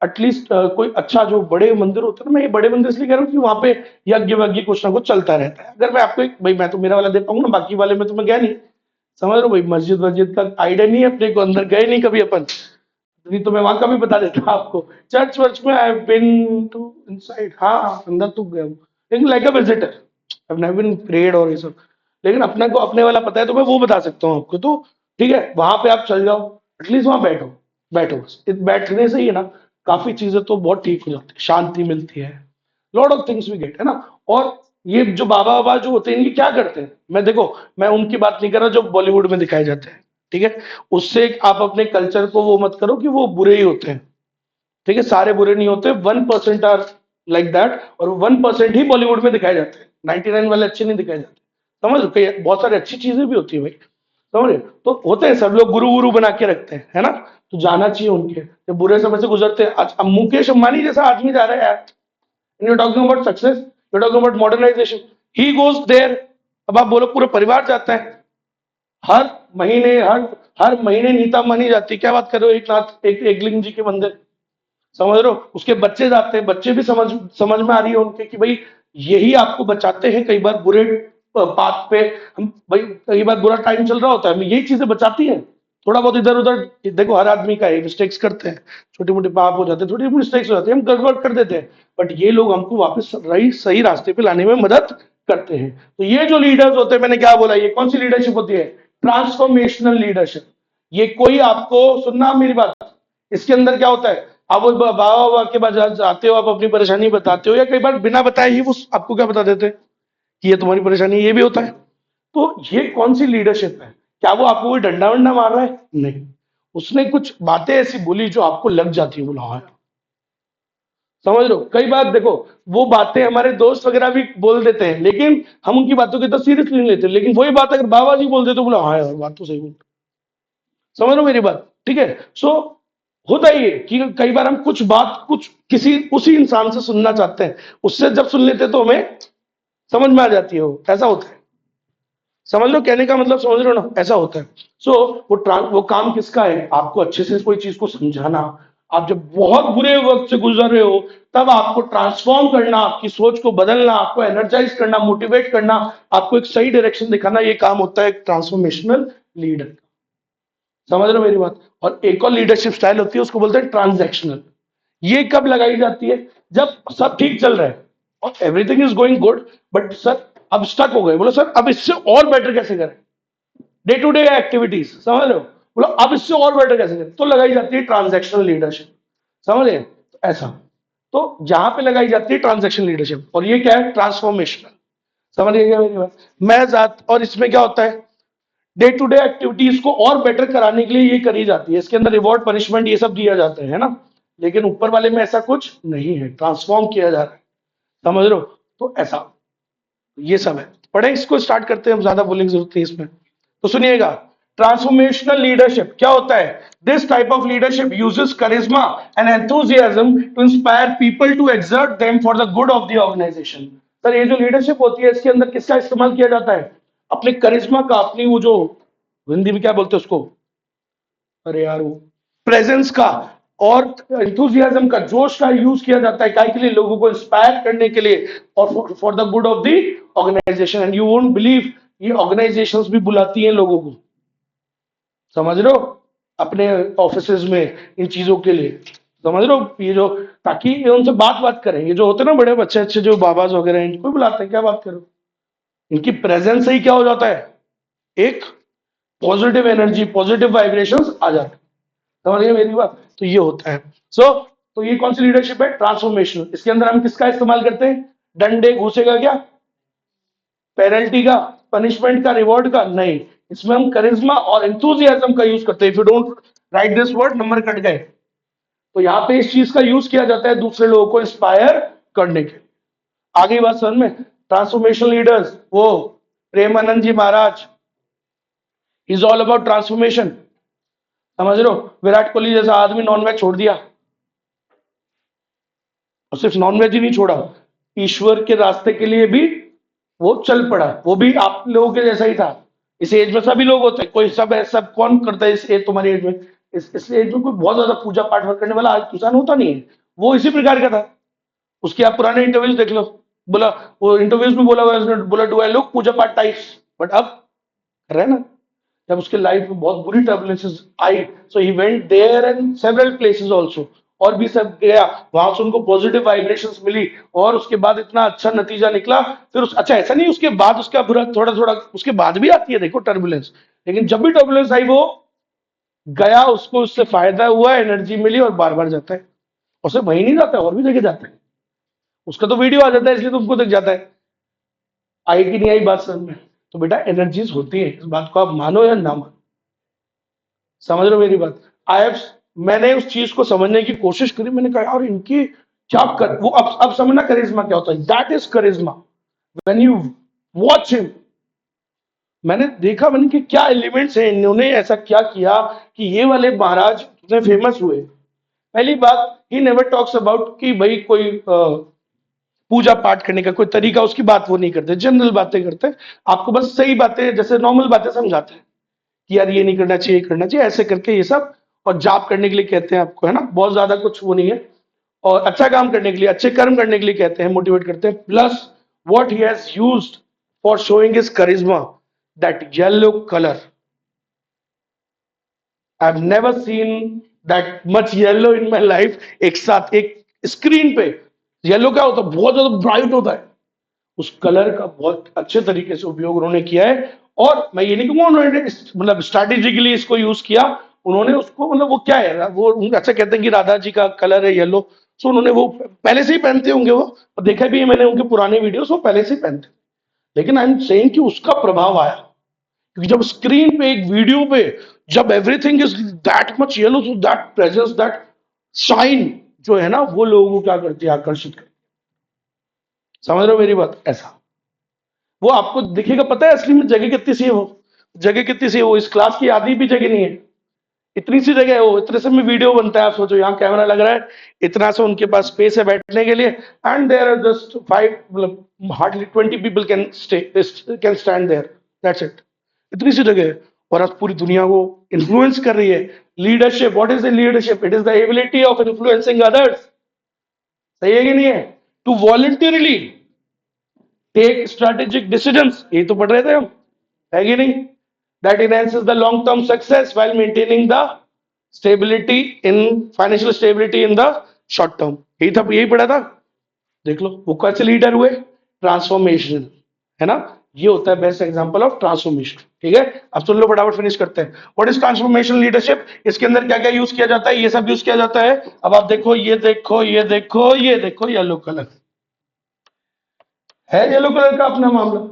एटलीस्ट कोई अच्छा जो बड़े मंदिर होते हैं ना, मैं ये बड़े मंदिर इसलिए कह रहा हूँ कि वहां पे यज्ञ वज्ञ कुछ ना कुछ चलता रहता है। अगर मैं आपको भाई, मैं तो मेरा वाला दे पाऊंगा ना, बाकी वाले में तो मैं गया नहीं। समझ रहे हो भाई, मस्जिद वस्जिद का आइडिया नहीं है अपने को, अंदर गए नहीं कभी अपन, नहीं तो मैं वहां का भी बता देता आपको। चर्च वर्च में I have been to inside, हाँ अंदर तो गया हूँ, लेकिन like a visitor, I have never been prayed और ये सब। लेकिन अपने को अपने वाला पता है तो मैं वो बता सकता हूँ आपको। तो ठीक है, वहां पे आप चल जाओ, एटलीस्ट वहां बैठो, बैठो बस। बैठने से ही है ना, काफी चीजें तो बहुत ठीक हो जाती है, शांति मिलती है, lot of things we get, है ना। और ये जो बाबा बाबा जो होते हैं, ये क्या करते हैं, मैं देखो, मैं उनकी बात नहीं कर रहा जो बॉलीवुड में दिखाए जाते हैं, ठीक है। उससे आप अपने कल्चर को वो मत करो कि वो बुरे ही होते हैं, ठीक है, सारे बुरे नहीं होते, 1% आर लाइक दैट, और 1% ही बॉलीवुड में दिखाए जाते हैं, 99 वाले अच्छे नहीं दिखाए जाते। समझ लो, कई बहुत सारी अच्छी चीजें भी होती है भाई, समझ रहे? तो होते हैं, सब लोग गुरु गुरु बना के रखते हैं, है ना, तो जाना चाहिए उनके, जब बुरे समय से गुजरते हैं। आज अब मुकेश अंबानी जैसा आदमी जा रहा है यार, you're talking about success, you're talking about modernization, he goes there। अब आप बोलो पूरे परिवार जाता है, हर महीने, हर महीने नीता मानी जाती है, क्या बात कर रहे हो, एक नाथ एक एकलिंग जी के मंदिर, समझ रहे हो, उसके बच्चे जाते हैं, बच्चे भी समझ समझ में आ रही है उनके कि भाई यही आपको बचाते हैं, कई बार बुरे पाथ पे, हम भाई कई बार बुरा टाइम चल रहा होता है, हमें यही चीजें बचाती हैं। थोड़ा बहुत इधर उधर देखो, हर आदमी का है, मिस्टेक्स करते हैं, छोटे मोटे पाप हो जाते हैं, छोटी मोटी मिस्टेक्स हो जाती है, हम गड़बड़ कर देते हैं, बट ये लोग हमको वापस सही सही रास्ते पे लाने में मदद करते हैं। तो ये जो लीडर्स होते हैं, मैंने क्या बोला, ये कौन सी लीडरशिप होती है? Transformational leadership. ये कोई आपको सुनना मेरी बात, इसके अंदर क्या होता है, आप वो बाबा बाबा के पास जाते हो, आप अपनी परेशानी बताते हो, या कई बार बिना बताए ही वो आपको क्या बता देते हैं कि ये तुम्हारी परेशानी है, ये भी होता है। तो ये कौन सी लीडरशिप है? क्या वो आपको कोई डंडा वंडा मार रहा है? नहीं, उसने कुछ बातें ऐसी बोली जो आपको लग जाती है, बोला हाँ यार। समझ लो, कई बार देखो, वो बातें हमारे दोस्त वगैरह भी बोल देते हैं, लेकिन हम उनकी बातों को इतना सीरियसली नहीं लेते, लेकिन वही बात अगर बाबा जी बोल देते तो बोला हाँ यार, बात तो सही बोल। समझ लो मेरी बात, ठीक है। सो होता ही है कि कई बार हम कुछ बात कुछ किसी उसी इंसान से सुनना चाहते हैं, उससे जब सुन लेते हैं तो हमें समझ में आ जाती है, वो ऐसा होता है। समझ लो, कहने का मतलब समझ रहे हो ना, ऐसा होता है। सो वो काम किसका है? आपको अच्छे से कोई चीज को समझाना। आप जब बहुत बुरे वक्त से गुजर रहे हो, तब आपको ट्रांसफॉर्म करना, आपकी सोच को बदलना, आपको एनर्जाइज करना, मोटिवेट करना, आपको एक सही डायरेक्शन दिखाना, ये काम होता है एक ट्रांसफॉर्मेशनल लीडर। समझ रहे हो मेरी बात? और एक और लीडरशिप स्टाइल होती है, उसको बोलते हैं ट्रांजैक्शनल। ये कब लगाई जाती है? जब सब ठीक चल रहा है और everything is going good, but sir अब स्टक हो गए, बोलो सर अब इससे और बेटर कैसे करें, डे टू डे एक्टिविटीज, समझ रहे हो, बोलो अब इससे और बेटर कैसे करें, तो लगाई जाती है ट्रांजैक्शनल लीडरशिप। समझ रहे? तो ऐसा, तो जहां पे लगाई जाती है ट्रांजैक्शनल लीडरशिप, और ये क्या है? ट्रांसफॉर्मेशनल। समझ गए मेरी बात? मैं जात, और इसमें क्या होता है, डे टू डे एक्टिविटीज को और बेटर कराने के लिए ये करी जाती है, इसके अंदर रिवॉर्ड पनिशमेंट ये सब दिया जाता है ना, लेकिन ऊपर वाले में ऐसा कुछ नहीं है, ट्रांसफॉर्म किया जा रहा है। समझ रहे हो? तो ऐसा ये सब है। पढ़े, इसको स्टार्ट करते हैं, हम ज्यादा बोलने की जरूरत नहीं इसमें, तो सुनिएगा। ट्रांसफॉर्मेशनल लीडरशिप क्या होता है? This type of leadership uses charisma and enthusiasm to inspire people to exert them for the good of the organisation. Sir ये जो लीडरशिप होती है, इसके अंदर किसका इस्तेमाल किया जाता है? अपने करिश्मा का, अपनी वो जो हिंदी में क्या बोलते हैं उसको, अरे यार वो प्रेजेंस का, और इंथुजियाज्म का, जोश का यूज किया जाता है, काय के लिए? लोगों को इंस्पायर करने के लिए और for the good of the organisation. And you won't believe, ये ऑर्गेनाइजेशंस भी बुलाती हैं लोगों को, समझ रहे हो, अपने ऑफिसेज में इन चीजों के लिए, समझ रहे हो, ये जो, ताकि ये उनसे बात बात करें। ये जो होते हैं ना बड़े अच्छे अच्छे जो बाबाज वगैरह हैं, इनको बुलाते हैं, क्या बात करो, इनकी प्रेजेंस से ही क्या हो जाता है, एक पॉजिटिव एनर्जी, पॉजिटिव वाइब्रेशंस आ जाते हैं। समझ गए मेरी बात? तो ये होता है। सो तो ये कौन सी लीडरशिप है? ट्रांसफॉर्मेशनल। इसके अंदर हम किसका इस्तेमाल करते हैं? डंडे घूसे का, क्या पेनल्टी का, पनिशमेंट का, रिवॉर्ड का? नहीं, इसमें हम करिश्मा और एंथुजियाज्म का यूज करते हैं। If you don't write this word, number cut गए। तो यहाँ पे इस चीज का यूज किया जाता है दूसरे लोगों को इंस्पायर करने के। आगे बात समझ में? ट्रांसफॉर्मेशनल लीडर्स, वो प्रेमानंद जी महाराज, इज ऑल अबाउट ट्रांसफॉर्मेशन। समझ रहे हो? विराट कोहली जैसा आदमी नॉनवेज छोड़ दिया, और सिर्फ नॉनवेज ही नहीं छोड़ा, ईश्वर के रास्ते के लिए भी वो चल पड़ा। वो भी आप लोगों के जैसा ही था। इस एज में सभी लोग होते हैं, कोई सब है, सब कौन करता है इस एज, तुम्हारी एज में, इस एज में कोई बहुत ज्यादा पूजा पाठ करने वाला आज इंसान होता नहीं है। वो इसी प्रकार का था। उसके आप पुराने इंटरव्यूज देख लो, बोला, वो इंटरव्यूज में बोला हुआ है उसने, बोला डू आई लुक पूजा पाठ टाइप्स, बट अब कर रहे हैं ना। जब उसके लाइफ में बहुत बुरी टर्बुलेंसेस आई, so he went there and several places also, और भी सब गया, वहां से उनको पॉजिटिव वाइब्रेशंस मिली, और उसके बाद इतना अच्छा नतीजा निकला। फिर अच्छा, ऐसा नहीं उसके बाद उसका बुरा, थोड़ा थोड़ा उसके बाद भी आती है देखो टर्बुलेंस, लेकिन जब भी टर्बुलेंस आई वो गया, उसको उससे फायदा हुआ, एनर्जी मिली, और बार बार जाता है। और सिर्फ वही नहीं जाता है, और भी जगह जाता है। उसका तो वीडियो आ जाता है, इसलिए तुमको दिख जाता है। आई कि नहीं आई बात समझ में? तो बेटा एनर्जीज होती है, इस बात को आप मानो या ना मानो। समझ रहे हो मेरी बात? आई हैव, मैंने उस चीज को समझने की कोशिश करी। मैंने कहा यार इनकी क्या कर, वो अब समझना करिश्मा क्या होता है। That is charisma when you watch him. मैंने देखा, मैंने कि क्या एलिमेंट्स हैं, इन्होंने ऐसा क्या किया कि ये वाले महाराज इतने फेमस हुए। पहली बात, ही नेवर टॉक्स अबाउट कि भाई कोई पूजा पाठ करने का कोई तरीका, उसकी बात वो नहीं करते, जनरल बातें करते हैं। आपको बस सही बातें, जैसे नॉर्मल बातें समझाते हैं कि यार ये नहीं करना चाहिए, करना चाहिए, ऐसे करके ये सब। और जाप करने के लिए कहते हैं आपको, है ना, बहुत ज्यादा कुछ वो नहीं है। और अच्छा काम करने के लिए, अच्छे कर्म करने के लिए कहते हैं, मोटिवेट करते हैं। Plus what he has used for showing his charisma, that yellow colour. I have never seen that much yellow in my life. एक साथ एक स्क्रीन पे येलो क्या होता है, बहुत ज्यादा ब्राइट होता है। उस कलर का बहुत अच्छे तरीके से उपयोग उन्होंने किया है। और मैं ये नहीं कहूंगा उन्होंने मतलब स्ट्रैटेजिकली इसको यूज किया, उन्होंने उसको, मतलब वो क्या है, वो अच्छा कहते हैं कि राधा जी का कलर है येलो, सो उन्होंने वो पहले से ही पहनते होंगे वो, और देखा भी है मैंने उनके पुराने वीडियोस, वो पहले से ही पहनते। लेकिन आई एम सेइंग कि उसका प्रभाव आया, क्योंकि जब स्क्रीन पे एक वीडियो पे, जब everything is that much yellow, so that presence, that shine जो है ना, वो लोगों को क्या करती है, आकर्षित करती है। समझ रहे हो मेरी बात? ऐसा वो आपको दिखेगा, पता है असली में जगह कितनी सी है, वो जगह कितनी सी है, वो इस क्लास की आधी भी जगह नहीं है। इतनी सी जगह है वो, इतने से में वीडियो बनता है। आप सोचो, यहाँ कैमरा लग रहा है, इतना सा उनके पास स्पेस है बैठने के लिए, and there are just five, मतलब hardly 20 people can stay, can stand there, that's it. इतनी सी जगह है, और आज पूरी दुनिया को इन्फ्लुएंस कर रही है। Leadership, what is the leadership? It is the ability of influencing others. सही है कि नहीं है? To voluntarily take strategic decisions, यही तो पढ़ रहे थे हम, है कि नहीं? That enhances the long term success while maintaining the stability in financial stability in the short term। यही था, यही पढ़ा था। देख लो वो कैसे लीडर हुए, ट्रांसफॉर्मेशन, है ना। ये होता है बेस्ट एग्जांपल ऑफ ट्रांसफॉर्मेशन। ठीक है, अब सुन लो, फटाफट फिनिश करते हैं। What is transformation leadership? इसके अंदर क्या क्या यूज किया जाता है, ये सब यूज किया जाता है। अब आप देखो, ये देखो, ये देखो, ये देखो, येलो कलर है, येलो कलर का अपना मामला।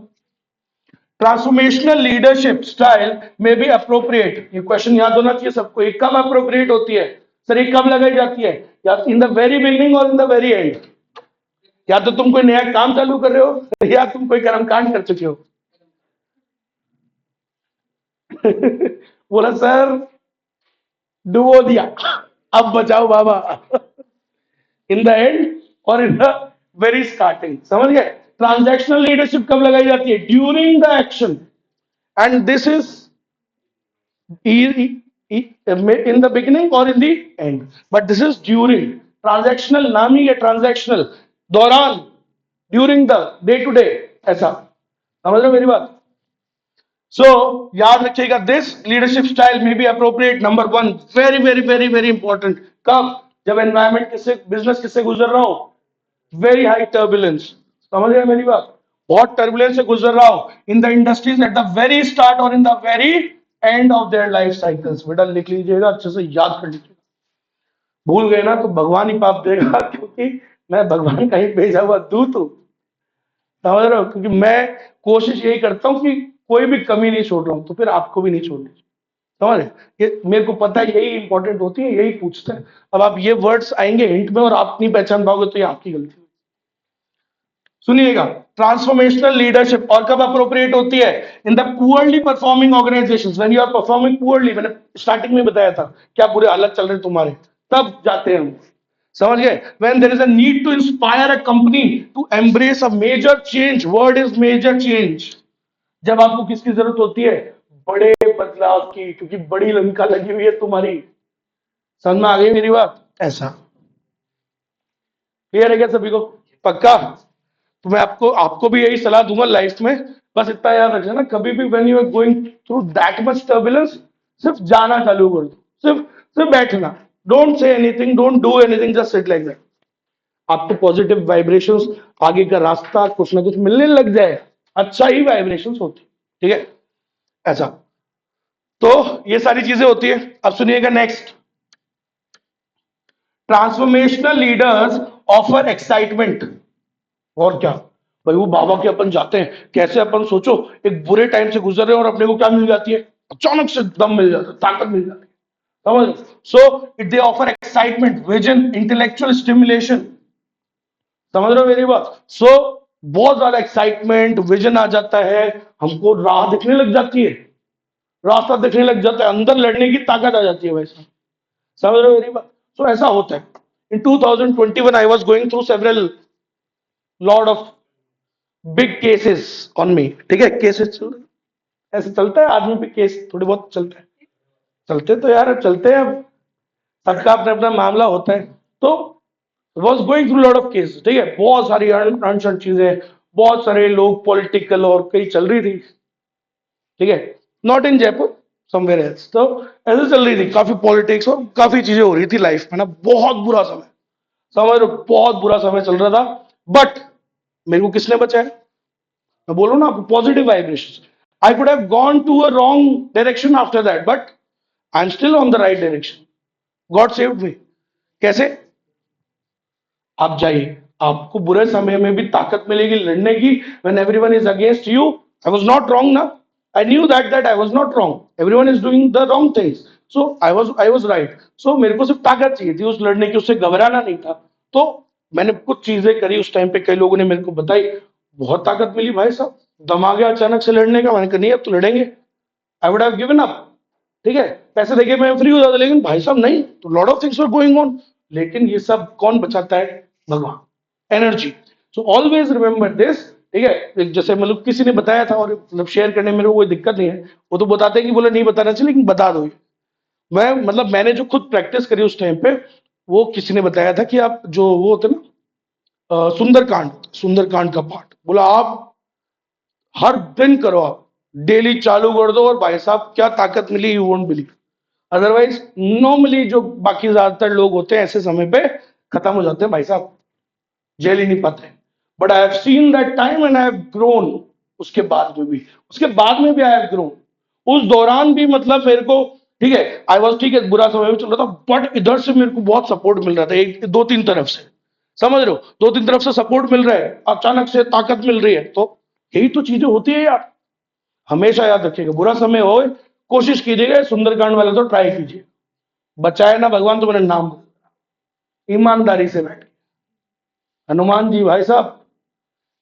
ट्रांसफॉर्मेशनल लीडरशिप स्टाइल में भी अप्रोप्रिएट, ये क्वेश्चन याद होना चाहिए सबको, ये कब अप्रोप्रिएट होती है सर, ये कब लगाई जाती है? या इन द वेरी बिगिनिंग और इन द वेरी एंड। या तो तुम कोई नया काम चालू कर रहे हो, या तुम कोई कर्म कांड कर चुके हो। बोला सर डुबो दिया, अब बचाओ बाबा। इन द एंड और इन द वेरी स्टार्टिंग। समझ गए? ट्रांजैक्शनल लीडरशिप कब लगाई जाती है? During the action. And this is in the beginning or in the end, but this is during. Transactional नाम ही है, ट्रांजैक्शनल, दौरान, during the, day to day, ऐसा। समझ रहे हो मेरी बात? सो याद रखिएगा, दिस लीडरशिप स्टाइल में be appropriate. Number one, very very very very important. कब? जब एनवायरमेंट किससे, बिजनेस किससे गुजर रहा हो, वेरी हाई टर्बुलेंस। समझ रहे हैं मेरी बात? बहुत टर्बुलेंस से गुजर रहा हो in the industries at the very start और in the very end of their life cycles. बेटा लिख लीजिएगा, अच्छे से याद कर लीजिएगा। भूल गए ना तो भगवान ही पाप देगा, क्योंकि मैं भगवान का ही भेजा हुआ दूत हूं। समझ रहे हो? क्योंकि मैं कोशिश यही करता हूं कि कोई भी कमी नहीं छोड़ रहा हूं, तो फिर आपको भी नहीं छोड़नी। समझ रहे? ये मेरे को पता है, यही इंपॉर्टेंट होती है, यही पूछते हैं। अब आप ये वर्ड्स आएंगे हिंट में और आप नहीं पहचान पाओगे तो ये आपकी गलती। सुनिएगा, ट्रांसफॉर्मेशनल लीडरशिप और कब अप्रोप्रिएट होती है? In the poorly performing organisations, when you are performing poorly. मैंने स्टार्टिंग में बताया था क्या बुरे हालत चल रहे तुम्हारे, तब जाते हैं हम। समझ गए? When there is a need to inspire a company to embrace a major change, word is major change. जब आपको किसकी जरूरत होती है? बड़े बदलाव की, क्योंकि बड़ी लंका लगी हुई है तुम्हारी। समझ में आ गई मेरी बात? ऐसा क्लियर है क्या सभी को? पक्का? तो मैं आपको आपको भी यही सलाह दूंगा लाइफ में। बस इतना याद रखना, कभी भी when you are going through that much turbulence, सिर्फ जाना चालू कर दो, सिर्फ सिर्फ बैठना। Don't say anything, don't do anything, just sit like that. आपको पॉजिटिव वाइब्रेशंस, आगे का रास्ता कुछ ना कुछ मिलने लग जाए। अच्छा ही वाइब्रेशंस होती है, ठीक है? ऐसा। तो ये सारी चीजें होती है। अब सुनिएगा next, transformational leaders offer excitement. और क्या भाई, वो बाबा के अपन जाते हैं कैसे? अपन सोचो, एक बुरे टाइम से गुजर रहे हैं और अपने को क्या मिल जाती है? अचानक से दम मिल जाता है, ताकत मिल जाती है। समझ? So it they offer excitement, vision, intellectual stimulation. समझ रहे हो मेरी बात? सो बहुत ज्यादा एक्साइटमेंट, विजन आ जाता है, हमको राह दिखने लग जाती है, रास्ता दिखने लग जाता है, अंदर लड़ने की ताकत आ जाती है वैसा। समझ रहे हो मेरी बात? सो ऐसा होता है। इन 2021 I was going through several Lord of big cases on me. ठीक है, केसेस चल रहे, ऐसे चलता है आदमी पे, केस थोड़े बहुत चलते हैं। चलते तो यार चलते हैं, अब सबका अपना अपना मामला होता है। तो was going through lot of case, ठीक है, बहुत सारी अनशन चीजें, बहुत सारे लोग, पॉलिटिकल और कई चल रही थी। ठीक है, not in Jaipur, somewhere else. तो ऐसे चल रही थी काफी पॉलिटिक्स और काफी चीजें हो रही थी लाइफ में ना, बहुत बुरा समय। समझ लो, बहुत बुरा समय चल रहा था। बट मेरे को किसने बचाया? मैं बोलूं ना आपको, positive vibration. I could have gone to a wrong direction after that, but I am still on the right direction. God saved me. कैसे? आप जाइए, आपको बुरे समय में भी ताकत मिलेगी लड़ने की। When everyone is against you, I was not wrong ना, I knew that I was not wrong, everyone is doing the wrong things, so I was right. So मेरे को सिर्फ ताकत चाहिए थी उस लड़ने की, उससे घबराना नहीं था। तो मैंने कुछ चीजें करी उस टाइम पे, कई लोगों ने मेरे को बताई, बहुत ताकत मिली भाई साहब, दम आ गया अचानक से लड़ने का। मैंने कहा नहीं अब तो लड़ेंगे, I would have given up. ठीक है, पैसे देके मैं फ्री हो जाता, लेकिन भाई साहब नहीं, तो lot of things were going on. लेकिन ये सब कौन बचाता है? भगवान, energy. So always remember this. ठीक है, जैसे मतलब किसी ने बताया था, और मतलब शेयर करने में मेरे को कोई दिक्कत नहीं है, वो तो बताते हैं कि बोले नहीं बताना चाहिए, लेकिन बता दो। मैं मतलब मैंने जो खुद प्रैक्टिस करी उस टाइम पे, वो किसी ने बताया था कि आप जो वो होते ना, सुंदरकांड, सुंदरकांड का पाठ बोला आप हर दिन करो, आप डेली चालू कर दो, और भाई साहब क्या ताकत मिली, you won't believe. Otherwise normally जो बाकी ज्यादातर लोग होते हैं ऐसे समय पे खत्म हो जाते हैं भाई साहब, झेल ही नहीं पाते। But I have seen that time and I have grown. उसके बाद में भी, उसके बाद में भी आई हैव ग्रोन। उस दौरान भी मतलब मेरे को, ठीक है, आई वॉज, ठीक है, बुरा समय भी चल रहा था, बट इधर से मेरे को बहुत सपोर्ट मिल रहा था, एक दो तीन तरफ से। समझ रहे हो? दो तीन तरफ से सपोर्ट मिल रहा है, अचानक से ताकत मिल रही है। तो यही तो चीजें होती है यार। हमेशा याद रखिएगा, बुरा समय हो, कोशिश कीजिएगा सुंदरकांड वाले तो ट्राई कीजिए। बचाए ना भगवान तो मेरा नाम, ईमानदारी से बैठ। हनुमान जी भाई साहब,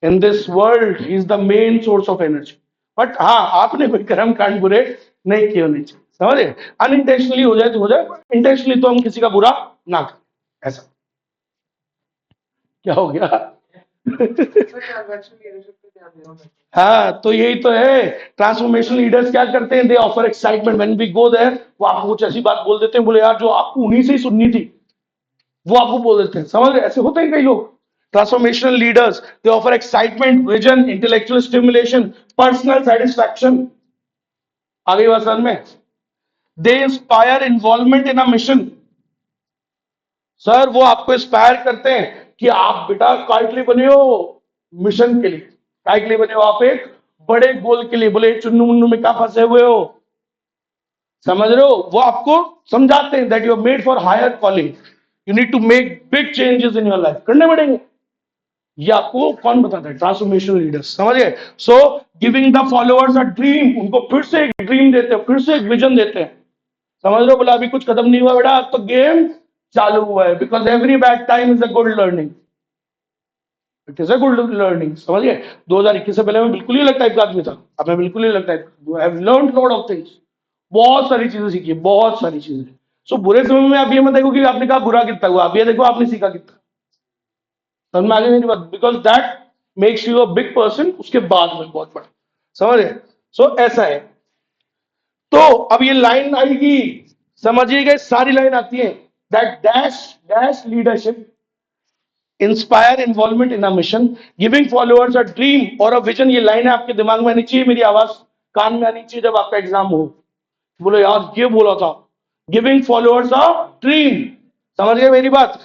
in this world he is the main source of energy. But हाँ, आपने कोई कर्म कांड बुरे नहीं किए होने चाहिए। समझे? अनइंटेंशनली हो जाए तो हो जाए, इंटेंशनली तो हम किसी का बुरा ना करें। ऐसा क्या हो गया? हाँ, तो यही तो है। ट्रांसफॉर्मेशन लीडर्स क्या करते हैं, they offer excitement when we go there. वो आपको कुछ ऐसी बात बोल देते हैं, बोले यार जो आपको उन्हीं से ही सुननी थी वो आपको बोल देते हैं। समझ रहे, ऐसे होते हैं कई लोग। Transformational leaders they offer excitement, vision, intellectual stimulation, personal satisfaction. आगे बात समझ में। They inspire involvement in a mission. Sir वो आपको इंस्पायर करते हैं कि आप बेटा काय के लिए बने हो, मिशन के लिए। काय के लिए बने हो आप, एक बड़े गोल के लिए। बोले चुन्नू मुन्नू में क्या फंसे हुए हो, समझ रहे हो। वो आपको समझाते हैं that you are made for higher calling, you need to make big changes in your life, करने पड़ेंगे। ये आपको कौन बताता है, ट्रांसफॉर्मेशनल लीडर्स। समझ गए। So giving the followers a dream, उनको फिर से एक ड्रीम देते हैं, फिर से एक विजन देते हैं। समझ रहे हो। बोला अभी कुछ खत्म नहीं हुआ बेटा, अब तो गेम चालू हुआ है। Because every bad time is a good learning, it is a good learning. समझिए। 2021 से पहले मैं बिल्कुल ही अलग टाइप का आदमी था, अब मैं बिल्कुल ही अलग टाइप का। I have learn lot of things, बहुत सारी चीजें सीखी है, बहुत सारी चीजें। सो बुरे समय में आप ये मत देखो कि आपने कहा बुरा कितना हुआ, आप ये देखो आपने सीखा कितना। समझ में आ गई मेरी बात। Because that makes you a big person उसके बाद में बहुत बड़ा। समझ गए। सो ऐसा है। तो अब ये लाइन आएगी, समझिएगा, सारी लाइन आती है। That dash dash leadership inspire involvement in a mission, giving followers a dream और अ विजन। ये लाइन आपके दिमाग में आनी चाहिए, मेरी आवाज कान में आनी चाहिए जब आपका एग्जाम हो। बोलो यार ये बोला था, गिविंग फॉलोअर्स अ ड्रीम। समझ गए मेरी बात।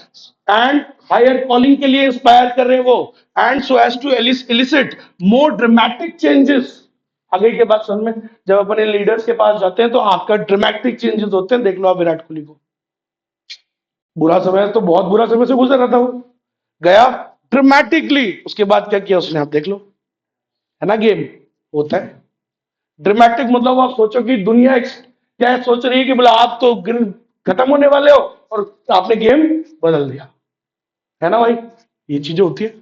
एंड हायर कॉलिंग के लिए इंस्पायर कर रहे हैं वो। And so as to elicit more dramatic changes. आगे के बात समझ में। जब अपने लीडर्स के पास जाते हैं तो आपका ड्रामेटिक चेंजेस होते हैं। देख लो आप विराट कोहली को, बुरा समय तो बहुत बुरा समय से गुजर रहा था, वो गया ड्रामेटिकली, उसके बाद क्या किया उसने, आप देख लो। है ना, गेम होता है ड्रामेटिक। मतलब आप सोचो कि दुनिया क्या सोच रही है कि बोला आप तो खत्म होने वाले हो, और आपने गेम बदल दिया। है ना भाई, ये चीजें होती है।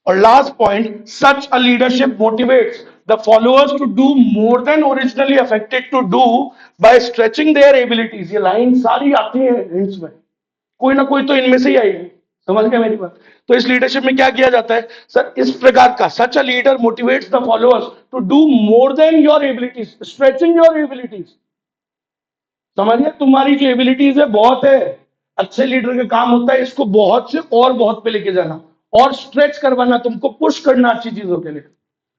और last point, such a leadership motivates the followers to do more than originally affected to do by stretching their abilities. ये लाइन सारी आती है हिंट्स में, कोई ना कोई तो इनमें से ही आएगी। समझ गया मेरी बात। तो इस लीडरशिप में क्या किया जाता है सर, इस प्रकार का, such a leader motivates the followers to do more than your abilities, stretching your abilities. समझिए, तुम्हारी जो एबिलिटीज है बहुत है। अच्छे लीडर का काम होता है इसको बहुत से और बहुत पे लेके जाना, और स्ट्रेच करवाना, तुमको पुश करना अच्छी चीजों के लिए,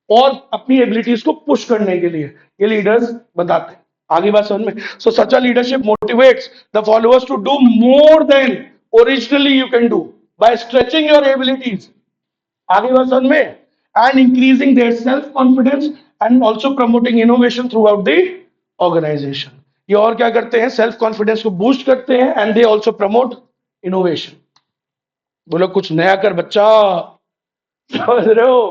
और अपनी एबिलिटीज को पुश करने के लिए ये लीडर्स बताते हैं। आगे बात समझ में। So such a leadership motivates the followers to do more than originally you can do by stretching your abilities. आगे बात समझ में। And increasing their self confidence and also promoting innovation throughout the organisation. ये और क्या करते हैं, self confidence को बूस्ट करते हैं, and they also promote innovation. बोलो कुछ नया कर बच्चा, समझ रहे हो।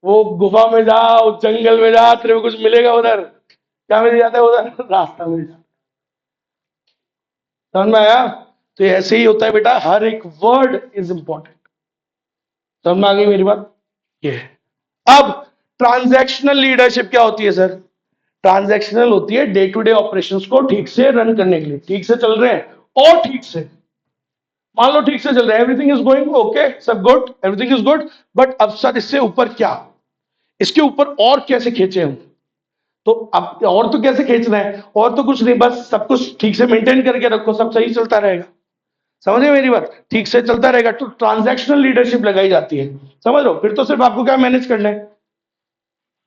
वो गुफा में जाओ, जंगल में जा, तेरे को कुछ मिलेगा उधर। क्या मिल जाता है उधर, रास्ता मिल जाता है। समझ में आया। तो ऐसे ही होता है बेटा, हर एक वर्ड इज इंपॉर्टेंट। समझ में आ गई मेरी बात। ये है। अब ट्रांजैक्शनल लीडरशिप क्या होती है सर। ट्रांजैक्शनल होती है डे टू डे ऑपरेशंस को ठीक से रन करने के लिए। ठीक से चल रहे हैं और ठीक से, मान लो ठीक से चल रहा है, एवरीथिंग इज गोइंग ओके, सब good, everything is good. But अब सर इससे ऊपर क्या, इसके ऊपर और कैसे खींचे हम। तो अब और तो कैसे खींचना है, और तो कुछ नहीं, बस सब कुछ ठीक से मेंटेन करके रखो, सब सही चलता रहेगा। समझे मेरी बात, ठीक से चलता रहेगा। तो ट्रांजैक्शनल लीडरशिप लगाई जाती है। समझ लो, फिर तो सिर्फ आपको क्या मैनेज करना है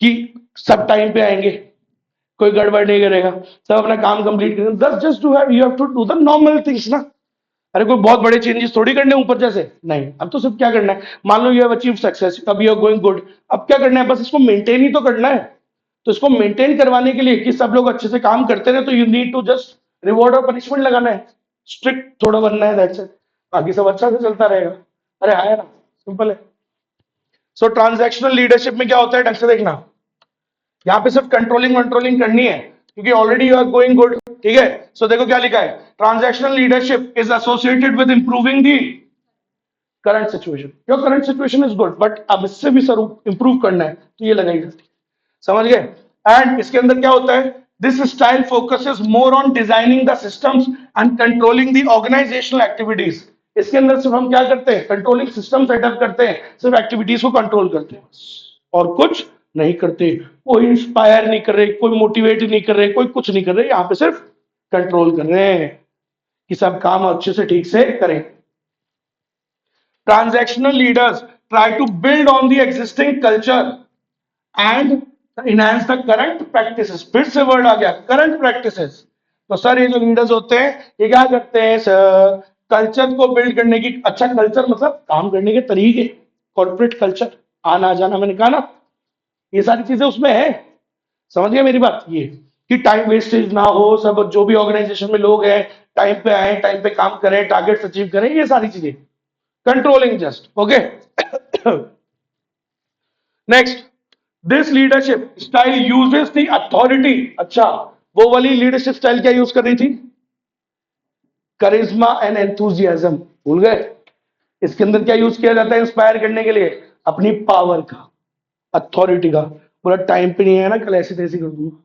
कि सब टाइम पे आएंगे, कोई गड़बड़ नहीं करेगा, सब अपना काम कंप्लीट करेंगे। Thus just do have, you have to do the normal things ना। अरे कोई बहुत बड़े चेंजेस थोड़ी करने ऊपर जैसे, नहीं। अब तो सिर्फ क्या करना है, मान लो यू हैव अचीव सक्सेस, अब यू आर गोइंग गुड, अब क्या करना है, बस इसको मेंटेन ही तो करना है। तो इसको मेंटेन करवाने के लिए कि सब लोग अच्छे से काम करते रहे, तो you need to just reward और पनिशमेंट लगाना है, स्ट्रिक्ट थोड़ा बनना है, दैट्स इट। बाकी सब अच्छा से चलता रहेगा। अरे आया ना, सिंपल है। सो ट्रांजैक्शनल लीडरशिप में क्या होता है, ढंग से देखना। यहाँ पे सिर्फ कंट्रोलिंग कंट्रोलिंग करनी है, क्योंकि already you are going good. ठीक है। सो देखो क्या लिखा है, transactional leadership is associated with improving the current situation. Your current situation is good, but अब इससे भी सर इंप्रूव करना है, तो ये लगाई जाती है। समझ गए। एंड इसके अंदर क्या होता है, this style focuses more on designing the systems and controlling the organisational activities. इसके अंदर सिर्फ हम क्या करते हैं, कंट्रोलिंग सिस्टम सेटअप करते हैं, सिर्फ एक्टिविटीज को कंट्रोल करते हैं और कुछ नहीं करते। कोई इंस्पायर नहीं कर रहे, कोई मोटिवेट नहीं कर रहे, कोई कुछ नहीं कर रहे, यहाँ पे सिर्फ कंट्रोल कर रहे हैं कि सब काम अच्छे से ठीक से करें। Transactional leaders try to build on the existing culture and enhance the current practices. फिर से वर्ड आ गया, करंट प्रैक्टिसेस। तो सर ये जो लीडर्स होते हैं ये क्या करते हैं सर, कल्चर को बिल्ड करने की, अच्छा कल्चर मतलब काम करने के तरीके, कॉर्पोरेट कल्चर, आना जाना, मैंने कहा ना ये सारी चीजें उसमें है। समझ गया मेरी बात, ये कि टाइम वेस्टेज ना हो, सब जो भी ऑर्गेनाइजेशन में लोग हैं टाइम पे आए, टाइम पे काम करें, टारगेट अचीव करें, ये सारी चीजें controlling just. Okay, next, this leadership style uses the authority. अच्छा, वो वाली लीडरशिप स्टाइल क्या यूज कर रही थी, करिश्मा एंड एंथुजियाज्म, भूल गए? इसके अंदर क्या यूज किया जाता है इंस्पायर करने के लिए, अपनी पावर का, अथॉरिटी का। पूरा टाइम पे नहीं आया ना, कल ऐसे तैसे कर दूंगा,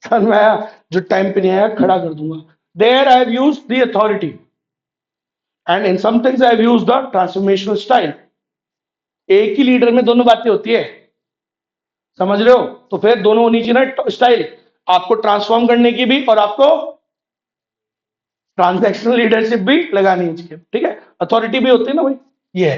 समझ में आया? जो टाइम पे नहीं आया खड़ा कर दूंगा। There I have used the authority and in some things I have used the transformational style. एक ही लीडर में दोनों बातें होती है, समझ रहे हो? तो फिर दोनों होनी चाहिए ना स्टाइल, आपको ट्रांसफॉर्म करने की भी और आपको ट्रांजैक्शनल लीडरशिप भी लगानी चाहिए, ठीक है? अथॉरिटी भी होती है ना भाई, ये है।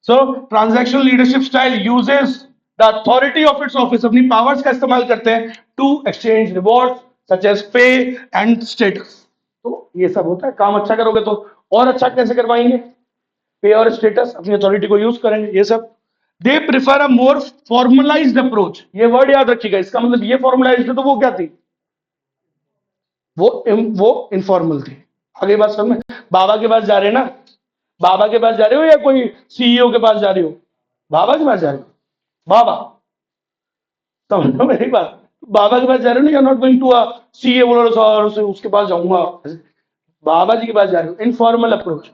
So transactional leadership style uses the authority of its office, अपनी पावर्स का इस्तेमाल करते हैं to exchange reward such as pay and status. तो ये सब होता है, काम अच्छा करोगे तो और अच्छा कैसे करवाएंगे, पे और स्टेटस, अपनी अथॉरिटी को यूज करेंगे, ये सब। दे prefer a more formalised approach, ये वर्ड याद रखिएगा, इसका मतलब ये फॉर्मलाइज्ड तो वो क्या थी, वो इनफॉर्मल थी। आगे बात समझ में? बाबा के पास जा रहे हैं ना, बाबा के पास जा रहे हो या कोई सीईओ के पास जा रहे हो, बाबा के पास जा रहे हो, बाबा, समझो मेरी बात, बाबा के पास जा रहे हो ना, you are not going to a CA, बोलो सर उसके पास जाऊंगा, बाबा जी के पास जा रहे हो, इनफॉर्मल अप्रोच।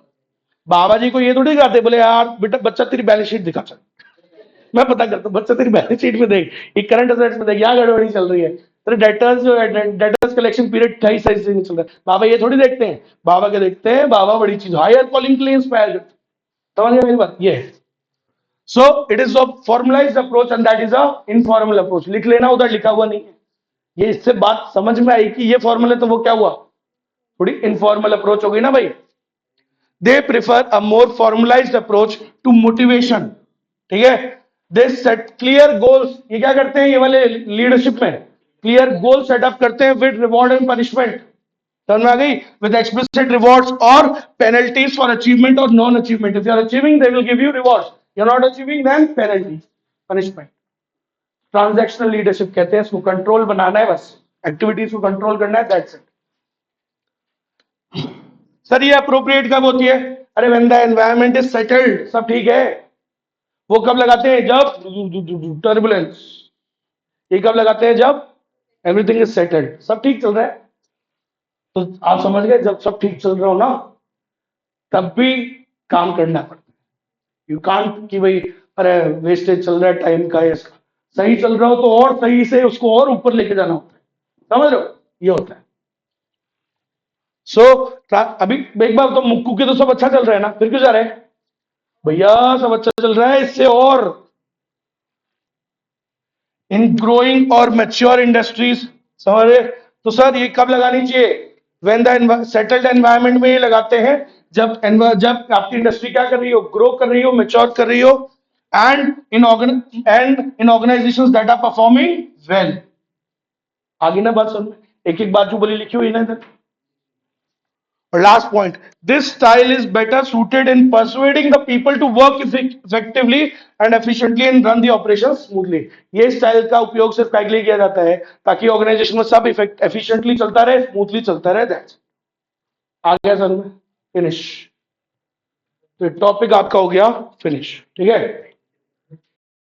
बाबा जी को ये थोड़ी दिखाते, बोले यार बेटा बच्चा तेरी बैलेंस शीट दिखा, चल मैं पता करता हूँ, बच्चा तेरी बैलेंस शीट में देख, एक करंट असेट्स में देख, यहाँ गड़बड़ी चल रही है, तेरे डेटर्स जो है, डेटर्स कलेक्शन पीरियड सही से नहीं चल रहा है। बाबा ये थोड़ी देखते हैं, बाबा के देखते हैं, बाबा बड़ी चीज हायर कॉलिंग के लिए इंस्पायर करते हैं। समझ गए मेरी बात, ये है। So it is a formalised approach and that is a informal approach. लिख लेना, उधर लिखा हुआ नहीं है। ये इससे बात समझ में आई कि ये फॉर्मल है तो वो क्या हुआ, थोड़ी इनफॉर्मल अप्रोच हो गई ना भाई। They prefer a more formalised approach to motivation, ठीक है? दे सेट क्लियर गोल्स, ये क्या करते हैं ये वाले लीडरशिप में, क्लियर गोल सेटअप करते हैं विद रिवॉर्ड एंड पनिशमेंट। समझ में आ गई? विद एक्सप्लिसिट रिवॉर्ड्स और पेनल्टीज फॉर अचीवमेंट और non achievement. If you are achieving they will give you rewards, you are not achieving then penalty, punishment. Transactional leadership कहते हैं इसको, कंट्रोल बनाना है बस, एक्टिविटीज को कंट्रोल करना है, दैट्स इट। सर ये अप्रोप्रिएट कब होती है, अरे when the environment is settled, सब ठीक है। वो कब लगाते हैं, जब टर्बुलेंस। ये कब लगाते हैं, जब एवरीथिंग इज सेटल्ड, सब ठीक चल रहा है। तो आप समझ गए, जब सब ठीक चल रहा हो ना तब भी काम करना पड़ता है। यू कांट कि भाई अरे वेस्टेज चल रहा है टाइम का, इसका सही चल रहा हो तो और सही से उसको और ऊपर लेके जाना होता है, समझ रहे हो? ये होता है। सो अभी एक बार तो मुक्कू के तो सब अच्छा चल रहा है ना, फिर क्यों जा रहे हैं भैया, सब अच्छा चल रहा है, इससे और इन ग्रोइंग और मैच्योर इंडस्ट्रीज, समझ रहे? तो सर ये कब लगानी चाहिए, व्हेन द सेटल्ड एनवायरनमेंट में ये लगाते हैं जब जब आपकी इंडस्ट्री क्या कर रही हो, ग्रो कर रही हो, मैच्योर कर रही हो, and in organisations that are performing well. आगे ना बात सुन, एक एक बात जो बोली लिखी हुई ना इधर। और last point, this style is better suited in persuading the people to work effectively and efficiently and run the operation smoothly. ये स्टाइल का उपयोग सिर्फ क्या किया जाता है, ताकि ऑर्गेनाइजेशन में सब एफिशिएंटली चलता रहे, स्मूथली चलता रहे, दैट्स। आ गया सर में, फिनिश। तो टॉपिक आपका हो गया फिनिश, ठीक है?